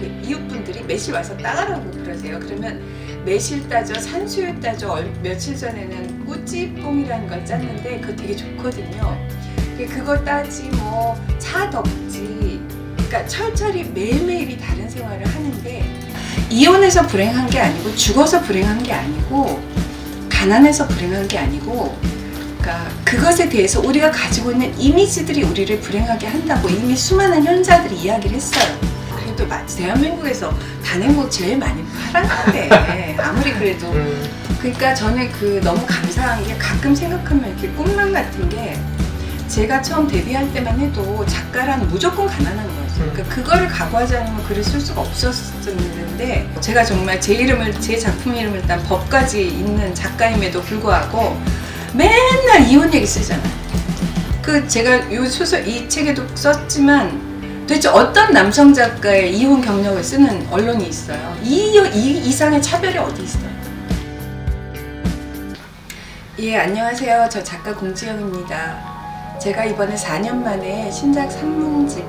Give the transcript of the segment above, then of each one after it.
그 이웃분들이 매실 와서 따가라고 그러세요. 그러면 매실 따져, 산수유 따져. 며칠 전에는 꾸찌뽕이라는 걸 짰는데 그거 되게 좋거든요. 그거 따지 뭐 차 덮지, 그러니까 철저히 매일매일이 다른 생활을 하는데, 이혼해서 불행한 게 아니고 죽어서 불행한 게 아니고 가난해서 불행한 게 아니고, 그러니까 그것에 대해서 우리가 가지고 있는 이미지들이 우리를 불행하게 한다고 이미 수많은 현자들이 이야기를 했어요. 그래도 대한민국에서 단행복 제일 많이 팔았는데 아무리 그래도. 그러니까 저는 너무 감사한 게, 가끔 생각하면 이렇게 꿈만 같은 게, 제가 처음 데뷔할 때만 해도 작가란 무조건 가난한 거였어요. 그러니까 그거를 각오하지 않으면 글을 쓸 수가 없었는데, 제가 정말 제 작품 이름을 딴 법까지 있는 작가임에도 불구하고 맨날 이혼 얘기 쓰잖아요. 제가 이 책에도 썼지만 도대체 어떤 남성 작가의 이혼 경력을 쓰는 언론이 있어요? 이 이상의 차별이 어디 있어요? 예, 안녕하세요. 저 작가 공지영입니다. 제가 이번에 4년 만에 신작 산문집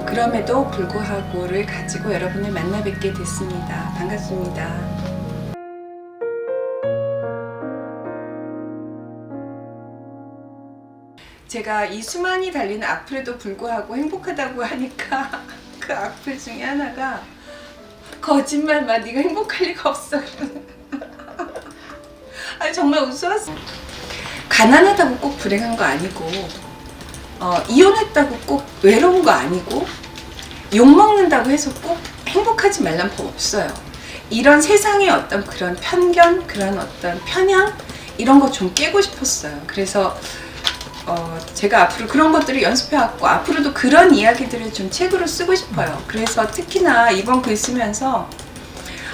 그럼에도 불구하고를 가지고 여러분을 만나 뵙게 됐습니다. 반갑습니다. 제가 이 수많이 달리는 악플에도 불구하고 행복하다고 하니까 그 악플 중에 하나가 거짓말 마, 네가 행복할 리가 없어. 아니 정말 우스웠어. 가난하다고 꼭 불행한 거 아니고, 이혼했다고 꼭 외로운 거 아니고, 욕먹는다고 해서 꼭 행복하지 말란 법 없어요. 이런 세상의 어떤 그런 편견, 그런 어떤 편향, 이런 거 좀 깨고 싶었어요. 그래서 제가 앞으로 그런 것들을 연습해왔고, 앞으로도 그런 이야기들을 좀 책으로 쓰고 싶어요. 그래서 특히나 이번 글 쓰면서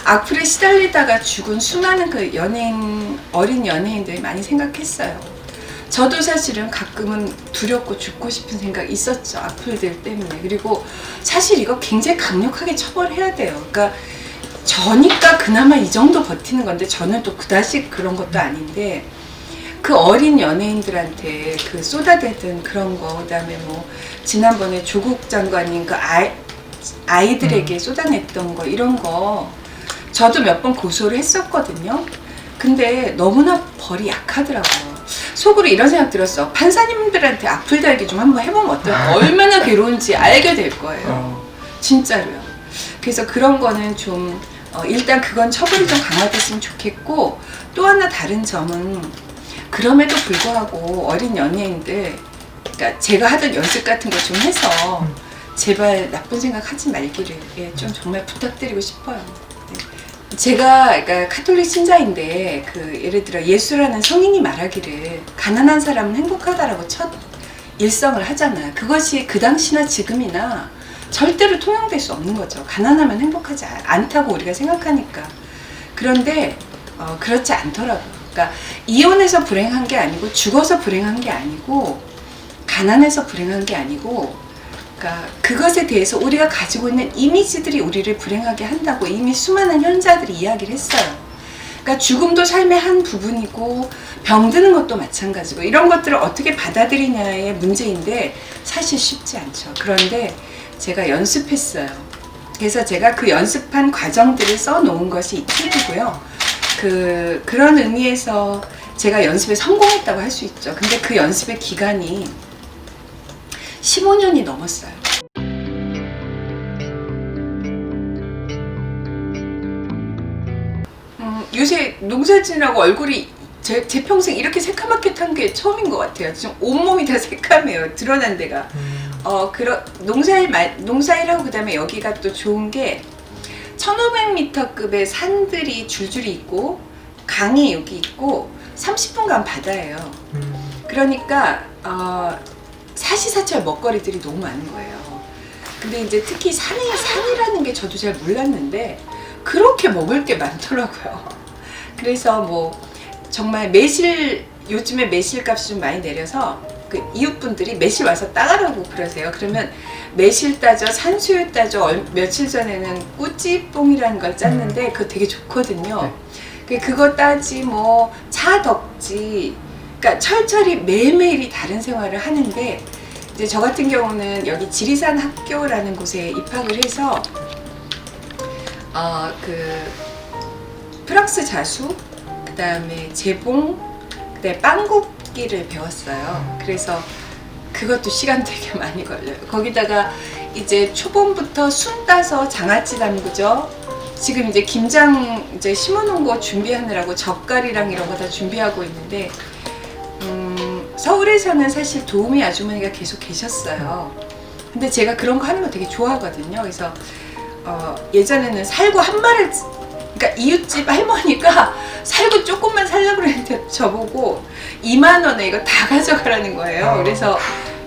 악플에 시달리다가 죽은 수많은 어린 연예인들 많이 생각했어요. 저도 사실은 가끔은 두렵고 죽고 싶은 생각이 있었죠. 악플들 때문에. 그리고 사실 이거 굉장히 강력하게 처벌해야 돼요. 그러니까 저니까 그나마 이 정도 버티는 건데, 저는 또 그다지 그런 것도 아닌데, 그 어린 연예인들한테 쏟아대던 그런 거, 그다음에 뭐 지난번에 조국 장관님 아이들에게 쏟아냈던 거, 이런 거 저도 몇 번 고소를 했었거든요. 근데 너무나 벌이 약하더라고요. 속으로 이런 생각 들었어. 판사님들한테 악플 달기 좀 한번 해보면 어떨까? 얼마나 괴로운지 알게 될 거예요. 진짜로요. 그래서 그런 거는 좀 일단 그건 처벌이 좀 강화됐으면 좋겠고, 또 하나 다른 점은, 그럼에도 불구하고 어린 연예인들, 그러니까 제가 하던 연습 같은 거 좀 해서 제발 나쁜 생각 하지 말기를 좀 정말 부탁드리고 싶어요. 제가 그러니까 카톨릭 신자인데, 예를 들어 예수라는 성인이 말하기를 가난한 사람은 행복하다라고 첫 일성을 하잖아요. 그것이 그 당시나 지금이나 절대로 통용될 수 없는 거죠. 가난하면 행복하지 않다고 우리가 생각하니까. 그런데 그렇지 않더라고요. 그러니까 이혼해서 불행한 게 아니고, 죽어서 불행한 게 아니고, 가난해서 불행한 게 아니고, 그러니까 그것에 대해서 우리가 가지고 있는 이미지들이 우리를 불행하게 한다고 이미 수많은 현자들이 이야기를 했어요. 그러니까 죽음도 삶의 한 부분이고, 병드는 것도 마찬가지고, 이런 것들을 어떻게 받아들이냐의 문제인데 사실 쉽지 않죠. 그런데 제가 연습했어요. 그래서 제가 그 연습한 과정들을 써놓은 것이 이 책이고요. 그런 의미에서 제가 연습에 성공했다고 할 수 있죠. 근데 그 연습의 기간이 15년이 넘었어요. 요새 농사짓느라고 얼굴이 제 평생 이렇게 새카맣게 탄 게 처음인 것 같아요. 지금 온몸이 다 새카매요. 드러난 데가. 농사일하고, 그 다음에 여기가 또 좋은 게 1500m급의 산들이 줄줄이 있고, 강이 여기 있고, 30분 간 바다예요. 그러니까 사시사철 먹거리들이 너무 많은 거예요. 근데 이제 특히 산이라는 게 저도 잘 몰랐는데 그렇게 먹을 게 많더라고요. 그래서 뭐 정말 요즘에 매실값이 좀 많이 내려서 이웃분들이 매실 와서 따가라고 그러세요. 그러면 매실 따져, 산수유 따져. 며칠 전에는 꾸찌뽕이라는 걸 짰는데 그거 되게 좋거든요. 그거 따지 뭐 차 덮지, 그러니까 철저히 매일매일이 다른 생활을 하는데, 이제 저 같은 경우는 여기 지리산 학교라는 곳에 입학을 해서 그 프랑스 자수, 그 다음에 재봉, 그다음에 빵 굽기를 배웠어요. 그래서 그것도 시간 되게 많이 걸려요. 거기다가 이제 초봄부터 순 따서 장아찌 담그죠. 지금 이제 김장 이제 심어놓은 거 준비하느라고 젓갈이랑 이런 거 다 준비하고 있는데, 서울에서는 사실 도우미 아주머니가 계속 계셨어요. 근데 제가 그런 거 하는 거 되게 좋아하거든요. 그래서 예전에는 살구 한 마리를, 그러니까 이웃집 할머니가 살구 조금만 살려고 그랬는데 저보고 2만 원에 이거 다 가져가라는 거예요. 그래서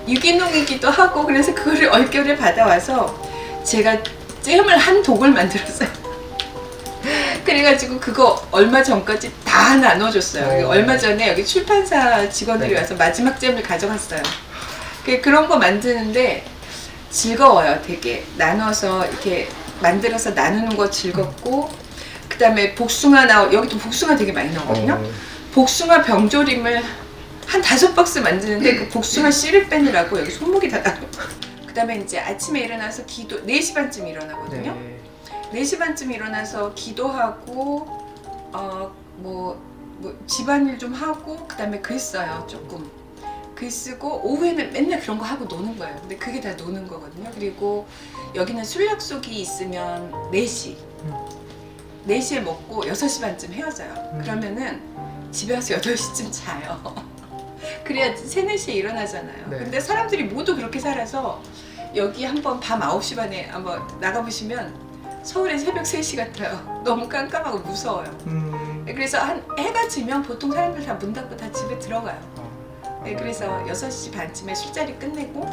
유기농이기도 하고, 그래서 그거를 얼결에 받아와서 제가 잼을 한 독을 만들었어요. 그래가지고 그거 얼마 전까지 다 나눠줬어요. 얼마 전에 여기 출판사 직원들이 와서 마지막 잼을 가져갔어요. 그런 거 만드는데 즐거워요. 되게 나눠서 이렇게 만들어서 나누는 거 즐겁고, 그 다음에 복숭아 여기도 복숭아 되게 많이 나오거든요. 복숭아 병조림을 한 5박스 만드는데 그 복숭아 씨를 빼느라고 여기 손목이 다 나고. 그 다음에 이제 아침에 일어나서 4시 반쯤 일어나거든요. 4시 반쯤 일어나서 기도하고, 뭐 집안일 좀 하고, 그 다음에 글 써요. 조금 글 쓰고, 오후에는 맨날 그런 거 하고 노는 거예요. 근데 그게 다 노는 거거든요. 그리고 여기는 술 약속이 있으면 4시에 먹고 6시 반쯤 헤어져요. 그러면은 집에 와서 8시쯤 자요. 그래야 3, 4시에 일어나잖아요. 근데 사람들이 모두 그렇게 살아서 여기 한번 밤 9시 반에 한번 나가보시면 서울의 새벽 3시 같아요. 너무 깜깜하고 무서워요. 그래서 해가 지면 보통 사람들 다 문 닫고 다 집에 들어가요. 그래서 6시 반쯤에 술자리 끝내고,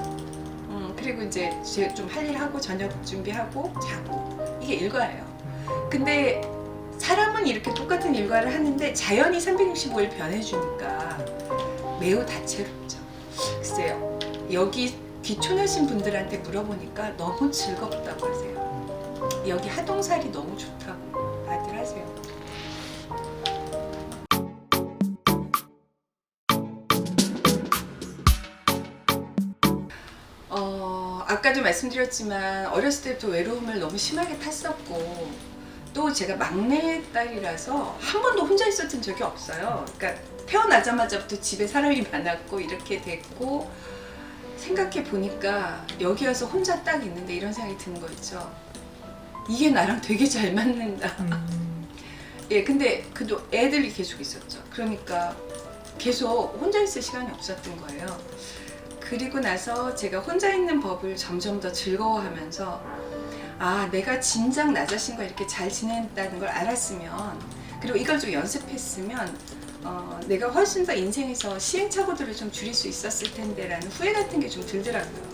그리고 이제 좀 할 일 하고 저녁 준비하고 자고, 이게 일과예요. 근데 사람은 이렇게 똑같은 일과를 하는데 자연이 365일 변해주니까 매우 다채롭죠. 글쎄요, 여기 귀촌하신 분들한테 물어보니까 너무 즐겁다고 하세요. 여기 하동살이 너무 좋다고 다들 하세요. 아까도 말씀드렸지만 어렸을 때부터 외로움을 너무 심하게 탔었고, 또 제가 막내딸이라서 한 번도 혼자 있었던 적이 없어요. 그러니까 태어나자마자부터 집에 사람이 많았고 이렇게 됐고, 생각해 보니까 여기 와서 혼자 딱 있는데 이런 생각이 드는 거 있죠. 이게 나랑 되게 잘 맞는다. 예, 근데 그래도 애들이 계속 있었죠. 그러니까 계속 혼자 있을 시간이 없었던 거예요. 그리고 나서 제가 혼자 있는 법을 점점 더 즐거워하면서, 내가 진작 나 자신과 이렇게 잘 지낸다는 걸 알았으면, 그리고 이걸 좀 연습했으면 내가 훨씬 더 인생에서 시행착오들을 좀 줄일 수 있었을 텐데 라는 후회 같은 게 좀 들더라고요.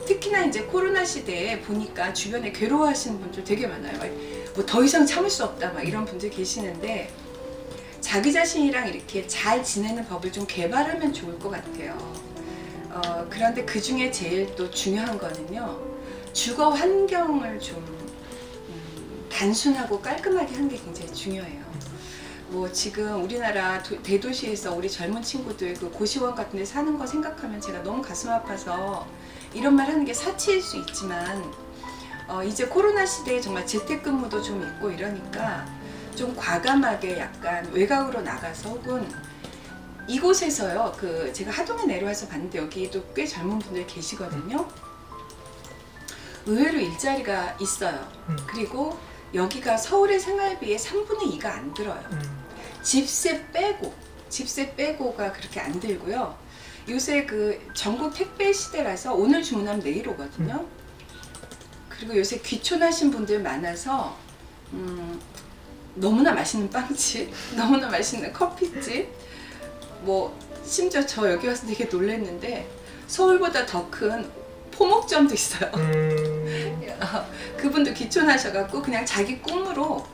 특히나 이제 코로나 시대에 보니까 주변에 괴로워하시는 분들 되게 많아요. 뭐 더 이상 참을 수 없다 막 이런 분들 계시는데, 자기 자신이랑 이렇게 잘 지내는 법을 좀 개발하면 좋을 것 같아요. 그런데 그 중에 제일 또 중요한 거는요, 주거 환경을 좀 단순하고 깔끔하게 하는 게 굉장히 중요해요. 뭐 지금 우리나라 대도시에서 우리 젊은 친구들 그 고시원 같은 데 사는 거 생각하면 제가 너무 가슴 아파서 이런 말 하는 게 사치일 수 있지만, 이제 코로나 시대에 정말 재택근무도 좀 있고 이러니까 좀 과감하게 약간 외곽으로 나가서, 혹은 이곳에서요, 제가 하동에 내려와서 봤는데 여기도 꽤 젊은 분들 계시거든요. 의외로 일자리가 있어요. 그리고 여기가 서울의 생활비의 3분의 2가 안 들어요. 집세 빼고가 그렇게 안 들고요. 요새 그 전국 택배 시대라서 오늘 주문하면 내일 오거든요. 그리고 요새 귀촌하신 분들 많아서 너무나 맛있는 빵집, 너무나 맛있는 커피집, 뭐 심지어 저 여기 와서 되게 놀랐는데 서울보다 더 큰 포목점도 있어요. 그분도 귀촌하셔갖고 그냥 자기 꿈으로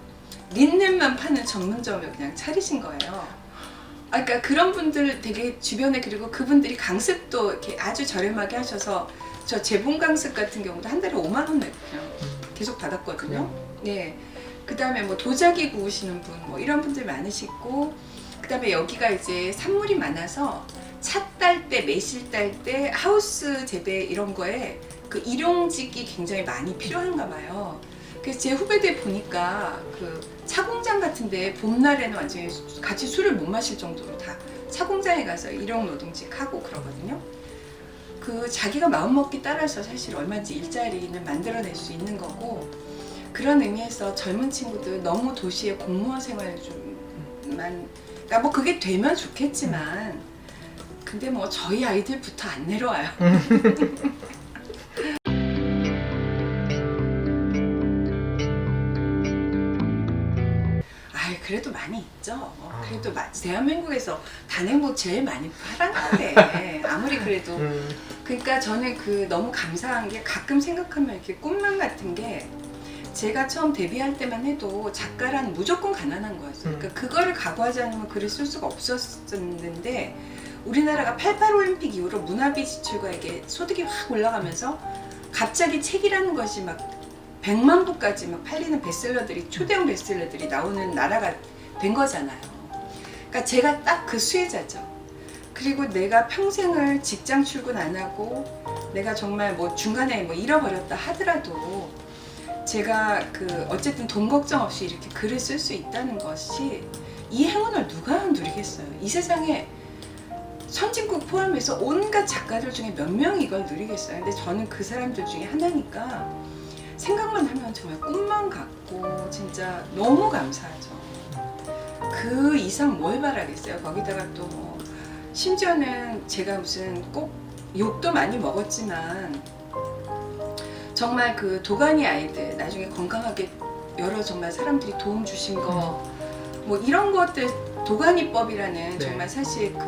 린넨만 파는 전문점을 그냥 차리신 거예요. 그러니까 그런 분들 되게 주변에, 그리고 그분들이 강습도 이렇게 아주 저렴하게 하셔서, 저 재봉 강습 같은 경우도 한 달에 5만 원 그냥 계속 받았거든요. 네. 그 다음에 뭐 도자기 구우시는 분, 뭐 이런 분들 많으시고, 그 다음에 여기가 이제 산물이 많아서 차 딸 때, 매실 딸 때, 하우스 재배 이런 거에 그 일용직이 굉장히 많이 필요한가 봐요. 그래서 제 후배들 보니까 그 차공장 같은데 봄날에는 완전히 같이 술을 못 마실 정도로 다 차공장에 가서 일용 노동직 하고 그러거든요. 그 자기가 마음먹기 따라서 사실 얼마든지 일자리는 만들어낼 수 있는 거고, 그런 의미에서 젊은 친구들 너무 도시의 공무원 생활 좀만, 그러니까 뭐 그게 되면 좋겠지만, 근데 뭐 저희 아이들부터 안 내려와요. 그래도 많이 있죠. 그래도 대한민국에서 단행복 제일 많이 팔았는데 아무리 그래도 그러니까 저는 그 너무 감사한 게 가끔 생각하면 이렇게 꿈만 같은 게, 제가 처음 데뷔할 때만 해도 작가란 무조건 가난한 거였어요. 그러니까 그거를 각오하지 않으면 글을 쓸 수가 없었는데, 우리나라가 88 올림픽 이후로 문화비 지출과 이게 소득이 확 올라가면서 갑자기 책이라는 것이 막 100만 부까지 막 팔리는 베스트셀러들이, 초대형 베스트셀러들이 나오는 나라가 된 거잖아요. 그러니까 제가 딱 그 수혜자죠. 그리고 내가 평생을 직장 출근 안 하고 내가 정말 뭐 중간에 뭐 잃어버렸다 하더라도 제가 그 어쨌든 돈 걱정 없이 이렇게 글을 쓸 수 있다는 것이, 이 행운을 누가 누리겠어요. 이 세상에 선진국 포함해서 온갖 작가들 중에 몇 명이 이걸 누리겠어요. 근데 저는 그 사람들 중에 하나니까 생각만 하면 정말 꿈만 같고 진짜 너무 감사하죠. 그 이상 뭘 바라겠어요. 거기다가 또 뭐 심지어는 제가 무슨 꼭 욕도 많이 먹었지만 정말 그 도가니 아이들 나중에 건강하게 여러 정말 사람들이 도움 주신 거 뭐 이런 것들, 도가니법이라는 네. 정말 사실 그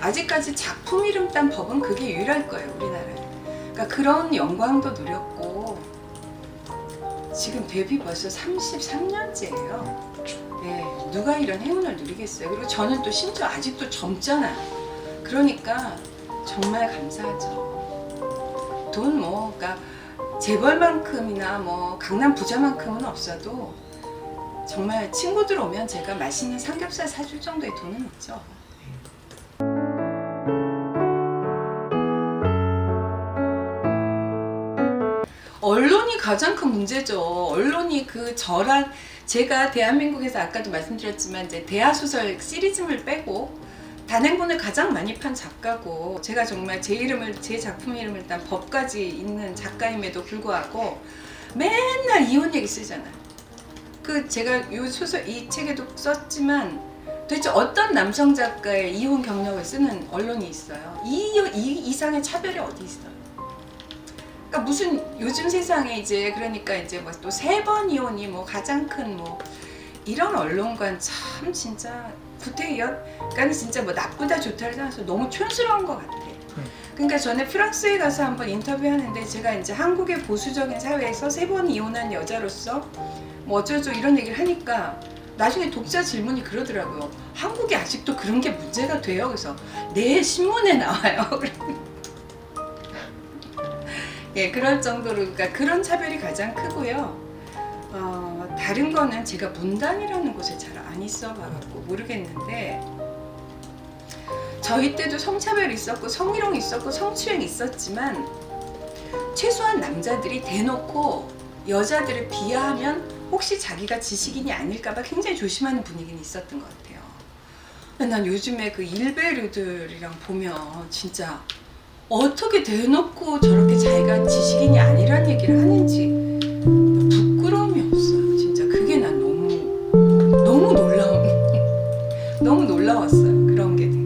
아직까지 작품 이름 딴 법은 그게 유일할 거예요, 우리나라에. 그러니까 그런 영광도 누렸고, 지금 데뷔 벌써 33년째예요. 네, 누가 이런 행운을 누리겠어요. 그리고 저는 또 심지어 아직도 젊잖아요. 그러니까 정말 감사하죠. 돈 뭐, 그러니까 재벌만큼이나 뭐 강남 부자만큼은 없어도 정말 친구들 오면 제가 맛있는 삼겹살 사줄 정도의 돈은 있죠. 언론이 가장 큰 문제죠. 언론이 그 저랑, 제가 대한민국에서 아까도 말씀드렸지만 이제 대하소설 시리즈물 빼고 단행본을 가장 많이 판 작가고, 제가 정말 제 이름을, 제 작품 이름을 딴 법까지 있는 작가임에도 불구하고 맨날 이혼 얘기 쓰잖아요. 그 제가 이 소설, 이 책에도 썼지만 도대체 어떤 남성 작가의 이혼 경력을 쓰는 언론이 있어요? 이 이상의 차별이 어디 있어요? 그러니까 무슨 요즘 세상에 이제 그러니까 이제 뭐 또 3번 이혼이 뭐 가장 큰 뭐 이런 언론관 참 진짜 구태의연, 그러니까 진짜 뭐 나쁘다 좋다를 떠나서 너무 촌스러운 것 같아. 그러니까 전에 프랑스에 가서 한번 인터뷰하는데, 제가 이제 한국의 보수적인 사회에서 3번 이혼한 여자로서 뭐 어쩌죠 이런 얘기를 하니까 나중에 독자 질문이 그러더라고요. 한국에 아직도 그런 게 문제가 돼요. 그래서 네, 신문에 나와요. 예, 그럴 정도로, 그러니까 그런 차별이 가장 크고요. 다른 거는 제가 문단이라는 곳에 잘 안 있어봐갖고 모르겠는데, 저희 때도 성차별이 있었고 성희롱이 있었고 성추행이 있었지만 최소한 남자들이 대놓고 여자들을 비하하면 혹시 자기가 지식인이 아닐까봐 굉장히 조심하는 분위기는 있었던 것 같아요. 난 요즘에 그 일베류들이랑 보면 진짜 어떻게 대놓고 저렇게 자기가 지식인이 아니란 얘기를 하는지 부끄러움이 없어요. 진짜 그게 난 너무 놀라운 너무 놀라웠어요. 그런 게